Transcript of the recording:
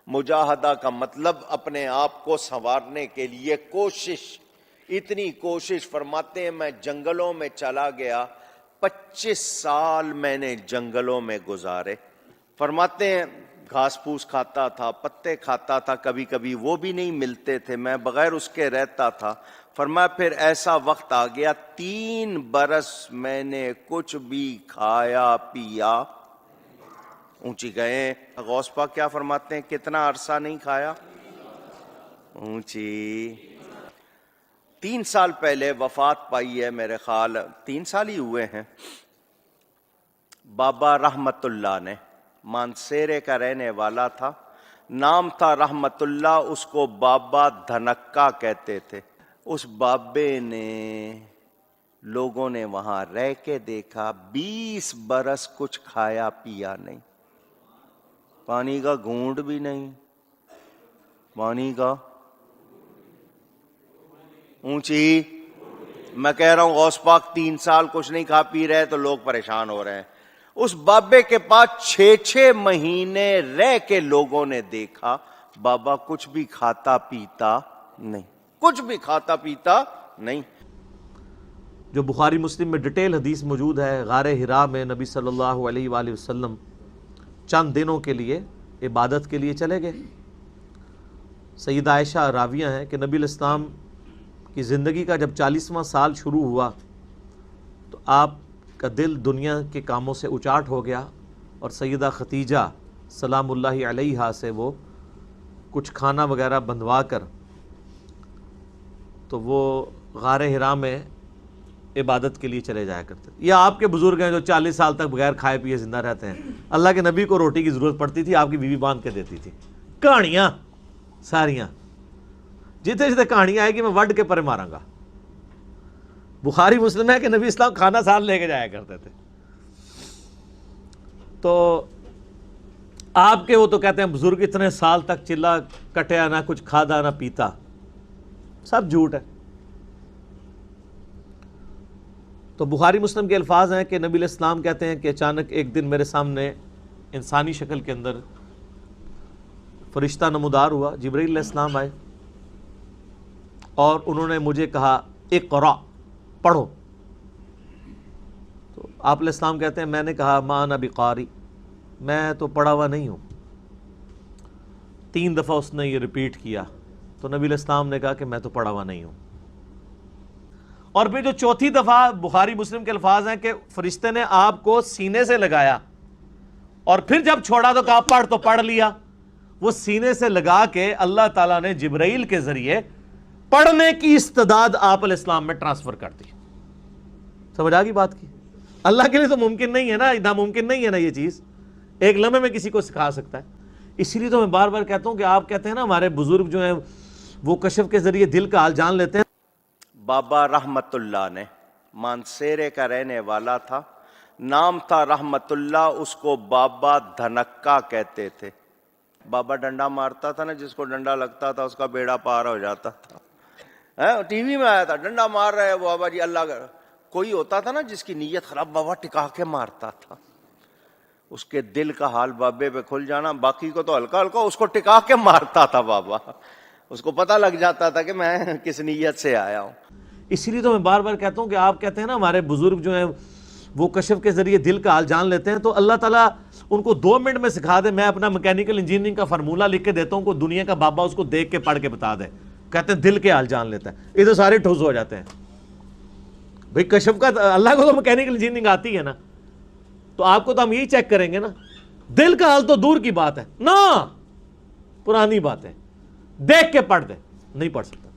مجاہدہ کا مطلب اپنے آپ کو سنوارنے کے لیے کوشش، اتنی کوشش۔ فرماتے ہیں میں جنگلوں میں چلا گیا، 25 سال میں نے جنگلوں میں گزارے۔ فرماتے ہیں گھاس پھوس کھاتا تھا، پتے کھاتا تھا، کبھی کبھی وہ بھی نہیں ملتے تھے، میں بغیر اس کے رہتا تھا۔ فرمایا پھر ایسا وقت آ گیا 3 برس میں نے کچھ بھی کھایا پیا۔ اونچی گئے غوث پاک کیا فرماتے ہیں؟ کتنا عرصہ نہیں کھایا؟ اونچی 3 سال پہلے وفات پائی ہے، میرے خیال 3 سال ہی ہوئے ہیں، بابا رحمت اللہ نے، مانسیرے کا رہنے والا تھا، نام تھا رحمت اللہ، اس کو بابا دھنکا کہتے تھے۔ اس بابے نے لوگوں نے وہاں رہ کے دیکھا 20 برس کچھ کھایا پیا نہیں، پانی کا گھونٹ بھی نہیں، پانی کا اونچی۔ میں کہہ رہا ہوں غوث پاک 3 سال کچھ نہیں کھا پی رہے تو لوگ پریشان ہو رہے ہیں۔ اس بابے کے پاس 6 مہینے رہ کے لوگوں نے دیکھا بابا کچھ بھی کھاتا پیتا نہیں، کچھ بھی کھاتا پیتا نہیں۔ جو بخاری مسلم میں ڈیٹیل حدیث موجود ہے، غار حرا میں نبی صلی اللہ علیہ وآلہ وسلم چند دنوں کے لیے عبادت کے لیے چلے گئے۔ سیدہ عائشہ راویہ ہیں کہ نبی علیہ السلام کی زندگی کا جب 40واں سال شروع ہوا تو آپ کا دل دنیا کے کاموں سے اچاٹ ہو گیا، اور سیدہ ختیجہ سلام اللہ علیہا سے وہ کچھ کھانا وغیرہ بندھوا کر تو وہ غار حرا میں عبادت کے لیے چلے جایا کرتے تھے۔ یہ آپ کے بزرگ ہیں جو 40 سال تک بغیر کھائے پیے زندہ رہتے ہیں۔ اللہ کے نبی کو روٹی کی ضرورت پڑتی تھی، آپ کی بیوی باندھ کے دیتی تھی۔ کہانیاں ساریاں، جتنے جتنے کہانیاں آئے گی میں وڈ کے پرے ماراں گا۔ بخاری مسلم ہے کہ نبی اسلام کھانا ساتھ لے کے جایا کرتے تھے۔ تو آپ کے وہ تو کہتے ہیں بزرگ اتنے سال تک چلا کٹیا، نہ کچھ کھادا نہ پیتا، سب جھوٹ ہے۔ تو بخاری مسلم کے الفاظ ہیں کہ نبی علیہ السلام کہتے ہیں کہ اچانک ایک دن میرے سامنے انسانی شکل کے اندر فرشتہ نمودار ہوا، جبرائیل علیہ السلام آئے اور انہوں نے مجھے کہا اقرا، پڑھو۔ تو آپ علیہ السلام کہتے ہیں میں نے کہا ما انا بقاری، میں تو پڑھا ہوا نہیں ہوں۔ 3 دفعہ اس نے یہ ریپیٹ کیا تو نبی علیہ السلام نے کہا کہ میں تو پڑھا ہوا نہیں ہوں۔ اور پھر جو 4تھی دفعہ بخاری مسلم کے الفاظ ہیں کہ فرشتے نے آپ کو سینے سے لگایا اور پھر جب چھوڑا تو کہا پڑھ، تو پڑھ لیا۔ وہ سینے سے لگا کے اللہ تعالیٰ نے جبرائیل کے ذریعے پڑھنے کی استعداد آپ علیہ السلام میں ٹرانسفر کر دی۔ سمجھ آ گئی بات کی؟ اللہ کے لیے تو ممکن نہیں ہے نا، ناممکن نہیں ہے نا یہ چیز، ایک لمحے میں کسی کو سکھا سکتا ہے۔ اسی لیے تو میں بار بار کہتا ہوں کہ آپ کہتے ہیں نا ہمارے بزرگ جو ہیں وہ کشف کے ذریعے دل کا حال جان لیتے ہیں۔ بابا رحمت اللہ نے، مانسیرے کا رہنے والا تھا، نام تھا رحمت اللہ، اس کو بابا دھنکا کہتے تھے۔ بابا ڈنڈا مارتا تھا نا، جس کو ڈنڈا لگتا تھا اس کا بیڑا پار ہو جاتا تھا۔ ٹی وی میں آیا تھا، ڈنڈا مار رہے بابا جی اللہ کا۔ کوئی ہوتا تھا نا جس کی نیت خراب، بابا ٹکا کے مارتا تھا، اس کے دل کا حال بابے پہ کھل جانا، باقی کو تو ہلکا ہلکا، اس کو ٹکا کے مارتا تھا بابا، اس کو پتہ لگ جاتا تھا کہ میں کس نیت سے آیا ہوں۔ اسی لیے تو میں بار بار کہتا ہوں کہ آپ کہتے ہیں نا ہمارے بزرگ جو ہیں وہ کشف کے ذریعے دل کا حال جان لیتے ہیں، تو اللہ تعالیٰ ان کو 2 منٹ میں سکھا دے۔ میں اپنا میکینیکل انجینئرنگ کا فارمولہ لکھ کے دیتا ہوں کو دنیا کا بابا اس کو دیکھ کے پڑھ کے بتا دے، کہتے ہیں دل کے حال جان لیتا ہے۔ یہ تو سارے ٹھوس ہو جاتے ہیں بھئی، کشف کا اللہ کو تو میکینیکل انجینئرنگ آتی ہے نا، تو آپ کو تو ہم یہی چیک کریں گے نا، دل کا حال تو دور کی بات ہے نا، پرانی بات ہے، دیکھ کے پڑھ دے، نہیں پڑھ سکتا۔